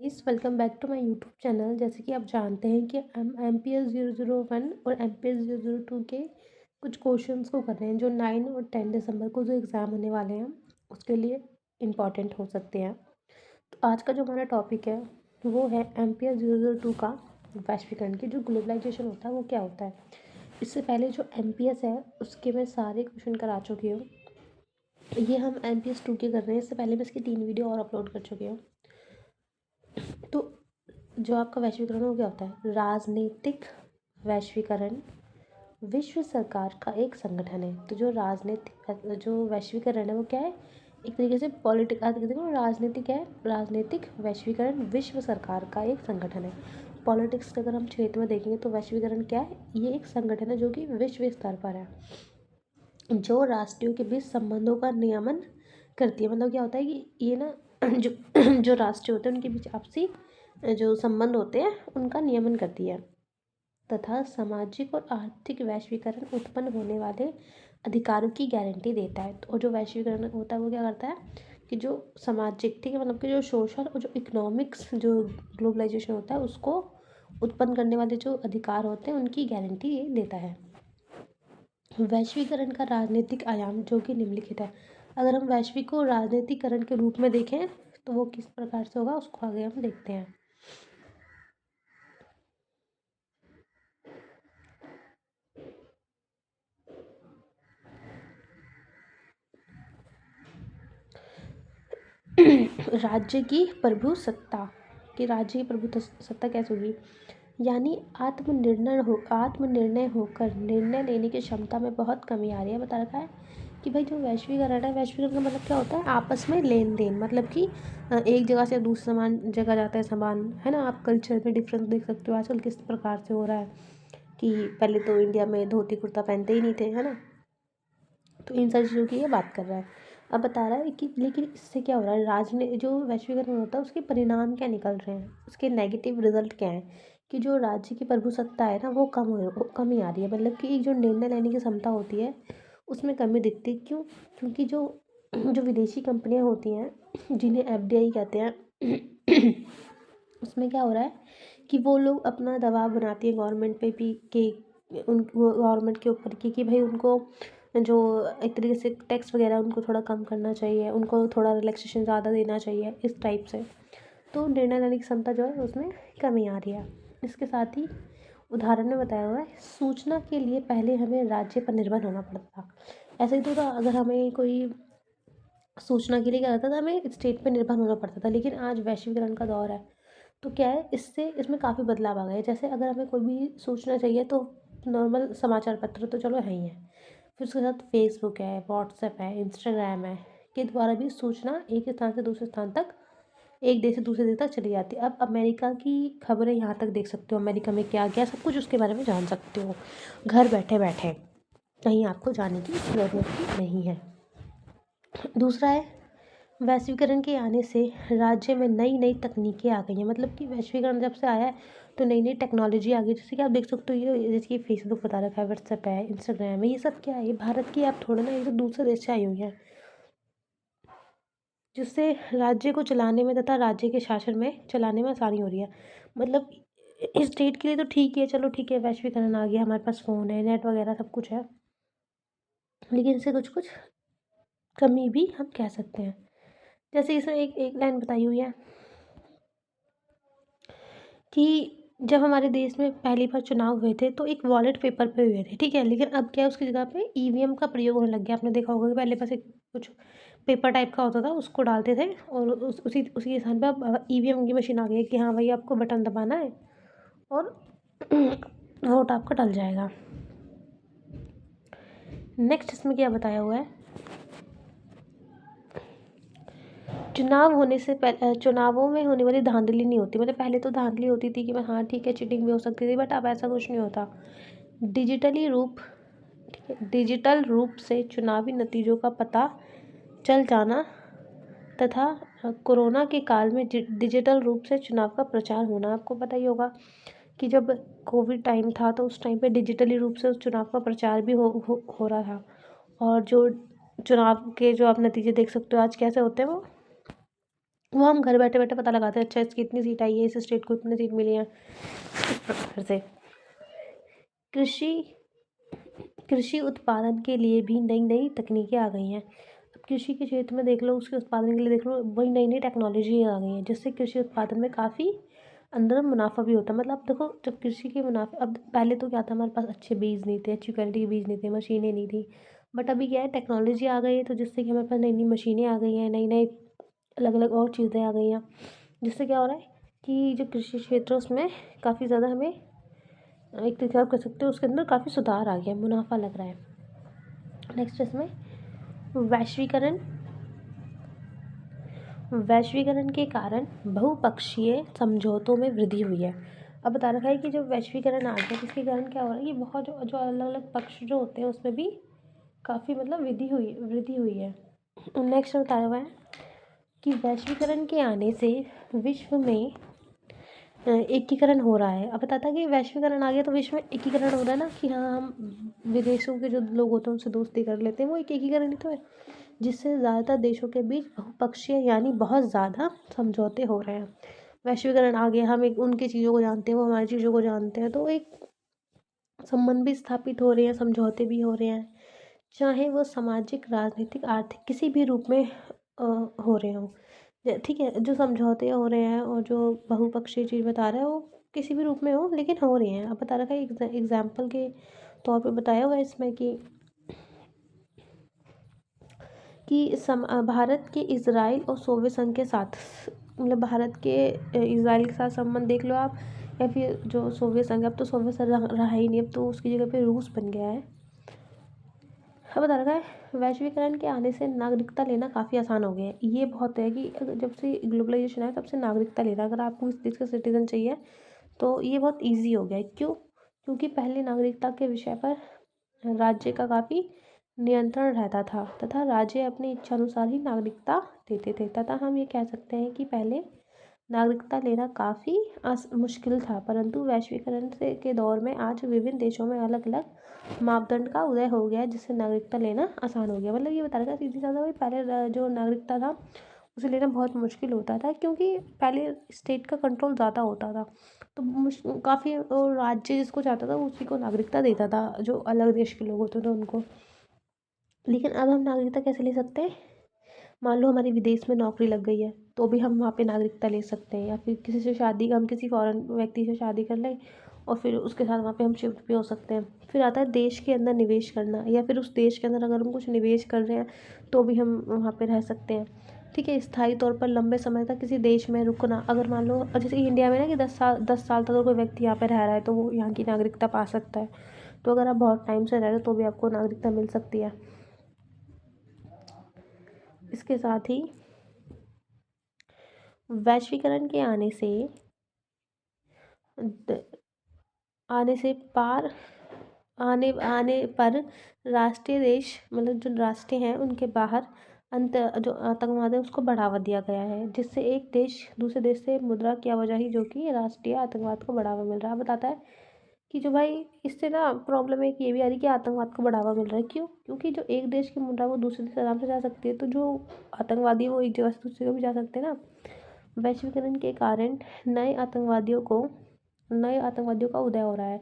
Please welcome back to my YouTube channel. जैसे कि आप जानते हैं कि हम एम पी एस 001 और एम पी एस 002 के कुछ क्वेश्चंस को कर रहे हैं जो 9 और 10 दिसंबर को जो एग्ज़ाम होने वाले हैं उसके लिए इम्पॉर्टेंट हो सकते हैं। तो आज का जो हमारा टॉपिक है वो है एम पी एस 002 का वैश्वीकरण की जो ग्लोबलाइजेशन होता है वो क्या होता है। इससे पहले जो एम पी एस है उसके मैं सारे क्वेश्चन करा चुकी हूँ। ये हम एम पी एस 2 के कर रहे हैं। इससे पहले मैं इसकी 3 वीडियो और अपलोड कर चुकी हूँ। तो जो आपका वैश्वीकरण हो गया होता है, राजनीतिक वैश्वीकरण विश्व सरकार का एक संगठन है। तो जो राजनीतिक जो वैश्वीकरण है वो क्या है, एक तरीके से देखो राजनीतिक है, राजनीतिक वैश्वीकरण विश्व सरकार का एक संगठन है। पॉलिटिक्स का अगर हम क्षेत्र में देखेंगे तो वैश्वीकरण क्या है, ये एक संगठन है जो कि विश्व स्तर पर है, जो राष्ट्रों के बीच संबंधों का नियमन करती है। मतलब क्या होता है कि ये ना जो जो राष्ट्र होते हैं उनके बीच आपसी जो संबंध होते हैं उनका नियमन करती है तथा सामाजिक और आर्थिक वैश्वीकरण उत्पन्न होने वाले अधिकारों की गारंटी देता है। तो जो वैश्वीकरण होता है वो क्या करता है कि जो सामाजिक, ठीक है, मतलब कि जो सोशल और जो इकोनॉमिक्स जो ग्लोबलाइजेशन होता है उसको उत्पन्न करने वाले जो अधिकार होते हैं उनकी गारंटी ये देता है। वैश्वीकरण का राजनीतिक आयाम जो कि निम्नलिखित है। अगर हम वैश्विक को राजनीतिकरण के रूप में देखें तो वो किस प्रकार से होगा उसको आगे हम देखते हैं। राज्य की प्रभुसत्ता कि राज्य की प्रभुसत्ता कैसे होगी, यानी आत्मनिर्णय होकर निर्णय लेने की क्षमता में बहुत कमी आ रही है। बता रखा है कि भाई जो वैश्वीकरण है, वैश्वीकरण का मतलब क्या होता है, आपस में लेन देन, मतलब कि एक जगह से दूसरी सामान जगह जाता है सामान, है ना। आप कल्चर में डिफरेंस देख सकते हो आजकल किस प्रकार से हो रहा है कि पहले तो इंडिया में धोती कुर्ता पहनते ही नहीं थे, है ना। तो इन सारी चीज़ों की ये बात कर रहा है। अब बता रहा है कि लेकिन इससे क्या हो रहा है, जो वैश्वीकरण होता है उसके परिणाम क्या निकल रहे हैं, उसके नेगेटिव रिजल्ट क्या है कि जो राज्य की प्रभुसत्ता है ना वो कमी आ रही है। मतलब कि एक जो निर्णय लेने की क्षमता होती है उसमें कमी दिखती है। क्यों? क्योंकि जो जो विदेशी कंपनियां होती हैं जिन्हें एफ डी आई कहते हैं उसमें क्या हो रहा है कि वो लोग अपना दबाव बनाती है गवर्नमेंट पे भी कि उन गवर्नमेंट के ऊपर कि भाई उनको जो एक तरीके से टैक्स वगैरह उनको थोड़ा कम करना चाहिए, उनको थोड़ा रिलैक्सेशन ज़्यादा देना चाहिए, इस टाइप से। तो निर्णय लेने की क्षमता जो है उसमें कमी आ रही है। इसके साथ ही उदाहरण में बताया हुआ है, सूचना के लिए पहले हमें राज्य पर निर्भर होना पड़ता था। ऐसे ही तो था, अगर हमें कोई सूचना के लिए क्या रहता था, हमें स्टेट पे निर्भर होना पड़ता था। लेकिन आज वैश्वीकरण का दौर है तो क्या है, इसमें काफ़ी बदलाव आ गए हैं। जैसे अगर हमें कोई भी सूचना चाहिए तो नॉर्मल समाचार पत्र तो चलो है ही है, फिर उसके साथ फेसबुक है, व्हाट्सएप है, इंस्टाग्राम है, के द्वारा भी सूचना एक स्थान से दूसरे स्थान तक, एक देश से दूसरे देश तक चली जाती है। अब अमेरिका की खबरें यहाँ तक देख सकते हो, अमेरिका में क्या गया सब कुछ उसके बारे में जान सकते हो घर बैठे बैठे, कहीं आपको जाने की ज़रूरत ही नहीं है। दूसरा है, वैश्वीकरण के आने से राज्य में नई नई तकनीकें आ गई हैं। मतलब कि वैश्वीकरण जब से आया है तो नई नई टेक्नोलॉजी आ गई, जैसे कि आप देख सकते हो ये जैसे कि फेसबुक बता रखा है, व्हाट्सएप है, इंस्टाग्राम है, ये सब क्या है, ये भारत की ऐप थोड़ा ना, ये तो दूसरे देश से आई हुई है, जिससे राज्य को चलाने में तथा राज्य के शासन में चलाने में आसानी हो रही है। मतलब इस स्टेट के लिए तो ठीक है, चलो ठीक है, वैश्वीकरण आ गया, हमारे पास फ़ोन है, नेट वगैरह सब कुछ है, लेकिन इससे कुछ कुछ कमी भी हम कह सकते हैं। जैसे इसमें एक एक लाइन बताई हुई है कि जब हमारे देश में पहली बार चुनाव हुए थे तो एक वॉलेट पेपर पे हुए थे, ठीक है, लेकिन अब क्या है उसकी जगह पे ईवीएम का प्रयोग होने लग गया। आपने देखा होगा कि पहले बस एक कुछ पेपर टाइप का होता था, उसको डालते थे और उसी स्थान पे अब ईवीएम की मशीन आ गई है कि हाँ भाई आपको बटन दबाना है और वोट आपका डल जाएगा। नेक्स्ट इसमें क्या बताया हुआ है, चुनाव होने से पहले चुनावों में होने वाली धांधली नहीं होती। मतलब पहले तो धांधली होती थी कि मैं हाँ ठीक है चीटिंग भी हो सकती थी, बट अब ऐसा कुछ नहीं होता। डिजिटली रूप ठीक है, डिजिटल रूप से चुनावी नतीजों का पता चल जाना तथा कोरोना के काल में डिजिटल रूप से चुनाव का प्रचार होना। आपको पता ही होगा कि जब कोविड टाइम था तो उस टाइम पे डिजिटली रूप से उस चुनाव का प्रचार भी हो रहा था। और जो चुनाव के जो आप नतीजे देख सकते हो आज कैसे होते हैं, वो वो हम घर बैठे बैठे पता लगाते हैं, अच्छा इसकी इतनी सीट आई है, इस स्टेट को इतनी सीट मिली है, इस प्रकार से। कृषि कृषि उत्पादन के लिए भी नई नई तकनीकें आ गई हैं। अब कृषि के क्षेत्र में देख लो, उसके उत्पादन के लिए देख लो, वही नई नई टेक्नोलॉजी आ गई है, जिससे कृषि उत्पादन में काफ़ी अंदर मुनाफा भी होता है। मतलब देखो, जब कृषि के मुनाफे, अब पहले तो क्या था, हमारे पास अच्छे बीज नहीं थे, अच्छी क्वालिटी के बीज नहीं थे, मशीनें नहीं थी। बट अभी क्या है, टेक्नोलॉजी आ गई है, तो जिससे कि हमारे पास नई नई मशीनें आ गई हैं, नई नई अलग अलग और चीज़ें आ गई हैं, जिससे क्या हो रहा है कि जो कृषि क्षेत्र है उसमें काफ़ी ज़्यादा हमें, एक तरीके से आप कह सकते हो, उसके अंदर काफ़ी सुधार आ गया, मुनाफा लग रहा है। नेक्स्ट इसमें वैश्वीकरण वैश्वीकरण के कारण बहुपक्षीय समझौतों में वृद्धि हुई है। अब बता रखा है कि जो वैश्वीकरण आ गया, जिसके कारण क्या हो रहा है, ये बहुत जो जो अलग अलग पक्ष जो होते हैं उसमें भी काफ़ी मतलब वृद्धि हुई है। नेक्स्ट बताया हुआ है कि वैश्वीकरण के आने से विश्व में एकीकरण हो रहा है। अब बताता है कि वैश्वीकरण आ गया तो विश्व में एकीकरण हो रहा है ना, कि हाँ, हम विदेशों के जो लोग होते हैं उनसे दोस्ती कर लेते हैं, वो एक एकीकरण ही तो है, जिससे ज़्यादातर देशों के बीच बहुपक्षीय यानी बहुत ज़्यादा समझौते हो रहे हैं। वैश्वीकरण आ गया, हम एक उनकी चीज़ों को जानते हैं, वो हमारी चीज़ों को जानते हैं, तो एक संबंध भी स्थापित हो रहे हैं, समझौते भी हो रहे हैं, चाहे वो सामाजिक, राजनीतिक, आर्थिक किसी भी रूप में हो रहे हों। ठीक है, जो समझौते हो रहे हैं और जो बहुपक्षीय चीज़ बता रहा है वो किसी भी रूप में हो, लेकिन हो रही हैं। अब बता रखा है, एग्जाम्पल के तौर पे बताया हुआ है इसमें कि भारत के इजराइल और सोवियत संघ के साथ, मतलब भारत के इजराइल के साथ संबंध देख लो आप, या फिर जो सोवियत संघ, अब तो सोवियत संघ रहा ही नहीं, अब तो उसकी जगह पे रूस बन गया है। अब बता रखा है, वैश्वीकरण के आने से नागरिकता लेना काफ़ी आसान हो गया है। ये बहुत है कि जब से ग्लोबलाइजेशन है तब से नागरिकता लेना, अगर आपको इस देश का सिटीजन चाहिए तो ये बहुत ईजी हो गया है। क्यों? क्योंकि पहले नागरिकता के विषय पर राज्य का काफ़ी नियंत्रण रहता था, तथा राज्य अपनी इच्छा अनुसार ही नागरिकता देते थे। तथा हम ये कह सकते हैं कि पहले नागरिकता लेना काफ़ी मुश्किल था, परंतु वैश्वीकरण से के दौर में आज विभिन्न देशों में अलग अलग मापदंड का उदय हो गया है, जिससे नागरिकता लेना आसान हो गया। मतलब ये बता रहा था सीधी साधा भाई, पहले जो नागरिकता था उसे लेना बहुत मुश्किल होता था, क्योंकि पहले स्टेट का कंट्रोल ज़्यादा होता था, तो काफ़ी राज्य जिसको चाहता था उसी को नागरिकता देता था, जो अलग देश के लोग होते थे उनको। लेकिन अब हम नागरिकता कैसे ले सकते हैं? मान लो हमारी विदेश में नौकरी लग गई है, तो भी हम वहाँ पे नागरिकता ले सकते हैं, या फिर किसी से शादी, हम किसी फॉरेन व्यक्ति से शादी कर लें और फिर उसके साथ वहाँ पे हम शिफ्ट भी हो सकते हैं। फिर आता है देश के अंदर निवेश करना, या फिर उस देश के अंदर अगर हम कुछ निवेश कर रहे हैं तो भी हम वहाँ पे रह सकते हैं। ठीक है, स्थायी तौर पर लंबे समय तक किसी देश में रुकना, अगर मान लो जैसे कि इंडिया में ना कि 10 साल तक अगर कोई व्यक्ति यहाँ पे रह रहा है तो वो यहाँ की नागरिकता पा सकता है। तो अगर आप बहुत टाइम से रह रहे हो तो भी आपको नागरिकता मिल सकती है। इसके साथ ही वैश्वीकरण के द- आने से पार आने आने पर राष्ट्रीय देश, मतलब जो राष्ट्र हैं उनके बाहर जो आतंकवाद है उसको बढ़ावा दिया गया है, जिससे एक देश दूसरे देश से मुद्रा की आवाजाही, जो कि राष्ट्रीय आतंकवाद को बढ़ावा मिल रहा है। बताता है कि जो भाई, इससे ना प्रॉब्लम एक ये भी आ रही है कि आतंकवाद को बढ़ावा मिल रहा है। क्यों? क्योंकि जो एक देश की मुद्रा वो दूसरे देश आराम से जा सकती है, तो जो आतंकवादी है वो एक जगह से दूसरी जगह भी जा सकते हैं ना। वैश्वीकरण के कारण नए आतंकवादियों का उदय हो रहा है।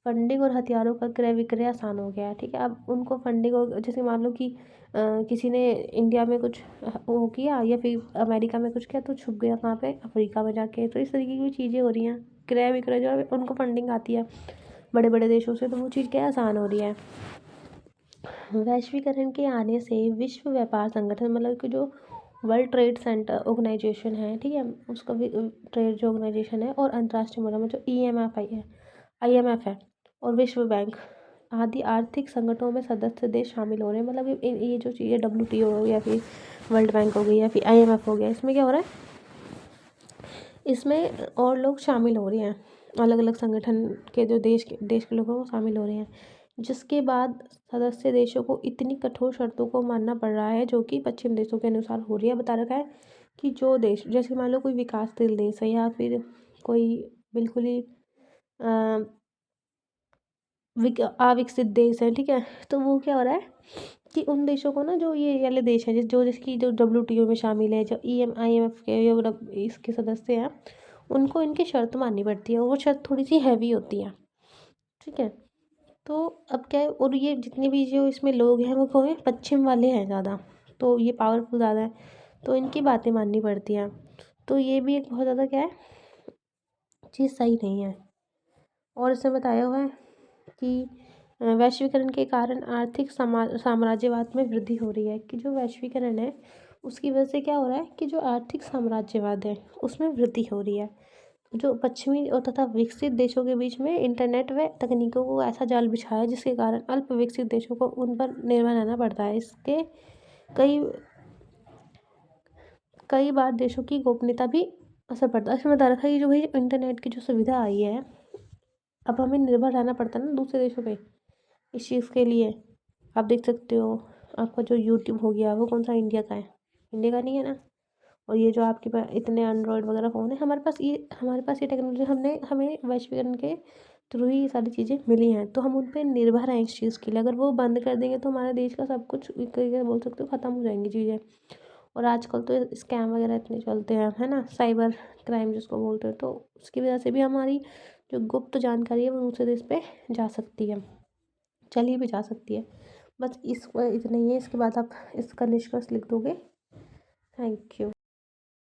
फंडिंग और हथियारों का क्रय विक्रय आसान हो गया है। ठीक है, अब उनको फंडिंग और, जैसे मान लो कि किसी ने इंडिया में कुछ वो किया या फिर अमेरिका में कुछ किया, तो छुप गया कहाँ पे, अफ्रीका में जाके। तो इस तरीके की चीज़ें हो रही हैं, क्रय विक्रय जो है उनको फंडिंग आती है बड़े बड़े देशों से, तो वो चीज़ क्या है, आसान हो रही है। वैश्वीकरण के आने से विश्व व्यापार संगठन, मतलब कि जो वर्ल्ड ट्रेड सेंटर ऑर्गेनाइजेशन है, ठीक है, उसका भी ट्रेड जो ऑर्गेनाइजेशन है, और अंतर्राष्ट्रीय मुद्रा में जो IMF है, और विश्व बैंक आदि आर्थिक संगठनों में सदस्य देश शामिल हो रहे हैं। मतलब ये जो चीज़ें WTO हो, या फिर वर्ल्ड बैंक हो गई, या फिर IMF हो गया, इसमें क्या हो रहा है, इसमें और लोग शामिल हो रहे हैं, अलग अलग संगठन के जो देश के लोग हैं वो शामिल हो रहे हैं, जिसके बाद सदस्य देशों को इतनी कठोर शर्तों को मानना पड़ रहा है, जो कि पश्चिम देशों के अनुसार हो रही है। बता रखा है कि जो देश, जैसे मान लो कोई विकासशील देश है, या फिर कोई बिल्कुल ही अविकसित देश हैं, ठीक है। तो वो क्या हो रहा है कि उन देशों को ना, जो ये वाले देश हैं जो जिसकी जो WTO में शामिल है, जो IMF के इसके सदस्य हैं, उनको इनकी शर्त माननी पड़ती है, और वो शर्त थोड़ी सी हैवी होती है, ठीक है। तो अब क्या है, और ये जितने भी जो इसमें लोग हैं वो कौन है, पश्चिम वाले हैं ज़्यादा, तो ये पावरफुल ज़्यादा है, तो इनकी बातें माननी पड़ती हैं। तो ये भी एक बहुत ज़्यादा क्या है, चीज़ सही नहीं है। और इसमें बताया हुआ है कि वैश्वीकरण के कारण आर्थिक साम्राज्यवाद में वृद्धि हो रही है, कि जो वैश्वीकरण है उसकी वजह से क्या हो रहा है कि जो आर्थिक साम्राज्यवाद है उसमें वृद्धि हो रही है। जो पश्चिमी और तथा विकसित देशों के बीच में इंटरनेट व तकनीकों को ऐसा जाल बिछाया है जिसके कारण अल्प विकसित देशों को उन पर निर्भर रहना पड़ता है। इसके कई कई बार देशों की गोपनीयता भी असर पड़ता है। इसमें बता रखा है कि जो भाई इंटरनेट की जो सुविधा आई है, अब हमें निर्भर रहना पड़ता है ना दूसरे देशों पे इस चीज़ के लिए। आप देख सकते हो, आपका जो यूट्यूब हो गया वो कौन सा इंडिया का है, इंडिया का नहीं है ना। और ये जो आपके पास इतने एंड्रॉयड वगैरह फ़ोन है, हमारे पास ये टेक्नोलॉजी हमें वैश्वीकरण के थ्रू ही ये सारी चीज़ें मिली हैं, तो हम उन पे निर्भर हैं इस चीज़ के लिए। अगर वो बंद कर देंगे तो हमारे देश का सब कुछ क्या बोल सकते हो, ख़त्म हो जाएंगी चीज़ें। और आजकल तो स्कैम वगैरह इतने चलते हैं, है ना, साइबर क्राइम जिसको बोलते हैं, तो उसकी वजह से भी हमारी जो गुप्त जानकारी है वो दूसरे देश पे जा सकती है, चली भी जा सकती है। बस इतना ही है, इसके बाद आप इसका निष्कर्ष लिख दोगे। Thank you.